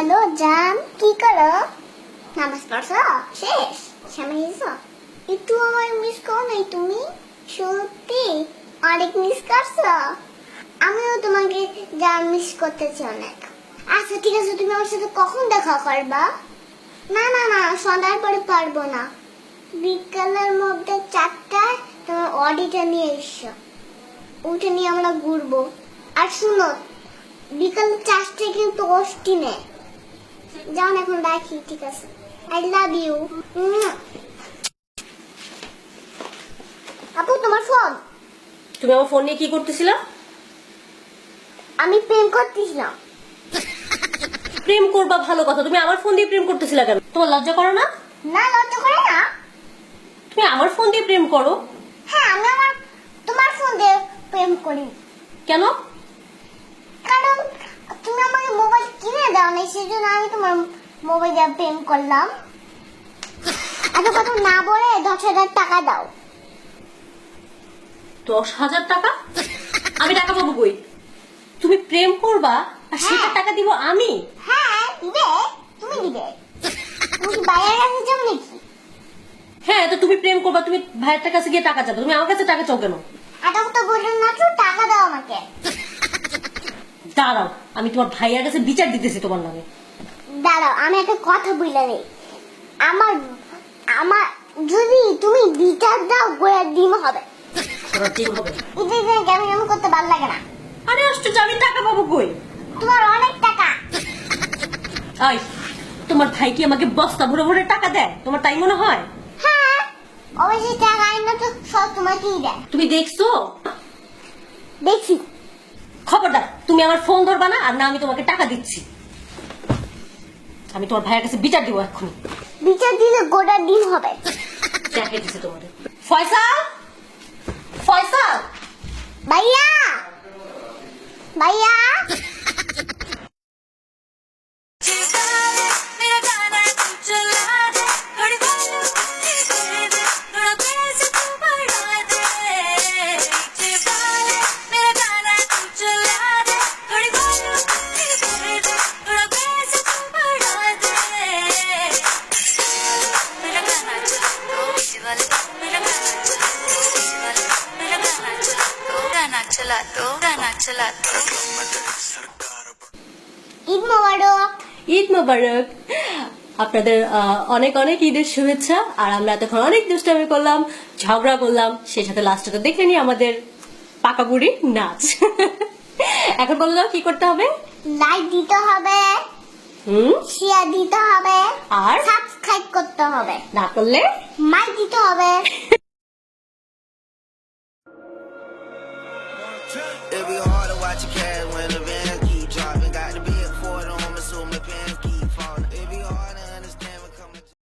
Hello জান, কি করো? নামাজ পড়ছো? শেষ সময় এসো। একটু আমার মিস করো নাই তুমি? সত্যি অনেক মিস করছো। আমিও তোমাকে জান মিস করতেছি অনেক। আচ্ছা ঠিক আছে, তুমি আমার সাথে কখন দেখা করবা? না না না, সন্ধ্যার পরে পারবো না। বিকালের মধ্যে 4টায় তোমার অডিটা নিয়ে এসো। ওটা নিয়ে আমরা ঘুরবো। আর শুনো, বিকাল 4টায় কিন্তু অষ্টি নেই। যাও এখন রাখি, ঠিক আছে? I love you. আপু তোমার ফোন। তুমি আমার ফোন নিয়ে কি করতেছিলা? আমি প্রেম করতেছিলাম। প্রেম করবা ভালো কথা, তুমি আমার ফোন দিয়ে প্রেম করতেছিলা কেন? তোমার লজ্জা করো না? না, লজ্জা করে না। তুমি আমার ফোন দিয়ে প্রেম করো? হ্যাঁ, আমি তোমার ফোন দিয়ে প্রেম করি। কেন? কারণ তুমি আমাকে মোবাইল কিনে দাও না, সেজন্য আমি তোমার মোবাইল দিয়ে প্রেম করলাম। এত কথা না বলে 10,000 টাকা দাও। 10,000 টাকা? আমি টাকা পাবো কই? তুমি প্রেম করবা আর সেটা টাকা দিব আমি? হ্যাঁ দিবে, তুমি দিবে। তুমি কি বাইরের কাছে যাও নাকি? হ্যাঁ, তো তুমি প্রেম করবা, তুমি ভাইয়ের কাছে গিয়ে টাকা চাবে, তুমি আমার কাছে টাকা চাও কেন? এটা তো বললেন না, তো টাকা দাও আমাকে। দাঁড়াও, আমি তোমার ভাইয়ের কাছে বিচার দিতেছি তোমার নামে। দাঁড়াও, আমি একটা কথা বলে নেই। আমার আমার যদি তুমি বিচার দাও, গোড়ার ডিম হবে। তোমার ডিম হবে? এটা কেমন কেমন করতে ভালো লাগে না। আরে আশ্চর্য, আমি টাকা পাবো কই? তোমার অনেক টাকা। আই, তোমার ভাই কি আমাকে বস্তা ভরে ভরে টাকা দেয়? তোমার তাই মনে হয়? হ্যাঁ, অবশ্যই টাকা আইনা তো সব তোমাকেই দেয়। তুমি দেখছো? দেখছি। খবরদার, তুমি আমার ফোন ধরবা না, আর না আমি তোমাকে টাকা দিচ্ছি। আমি তোমার ভাইয়ের কাছে বিচার দিব এক্ষুনি। বিচার দিলে গোড়ার ডিম হবে। দেখাই দিচ্ছে তোমার। ফয়সাল, ফয়সাল, ভাইয়া, ভাইয়া। ঈদ মোবারক। ঈদ মোবারক। আপনাদের অনেক অনেক ঈদের শুভেচ্ছা। আর আমরা এতক্ষণ অনেক দুষ্টামি করলাম, ঝগড়া করলাম, সেই সাথে লাস্টে দেখে নি আমাদের পাকা বুড়ি নাচ। এখন বলে দাও কি করতে হবে? লাইক দিতে হবে, শেয়ার দিতে হবে, আর সাবস্ক্রাইব করতে হবে। না করলে মাইক দিতে হবে। It'll be hard to watch your cash when the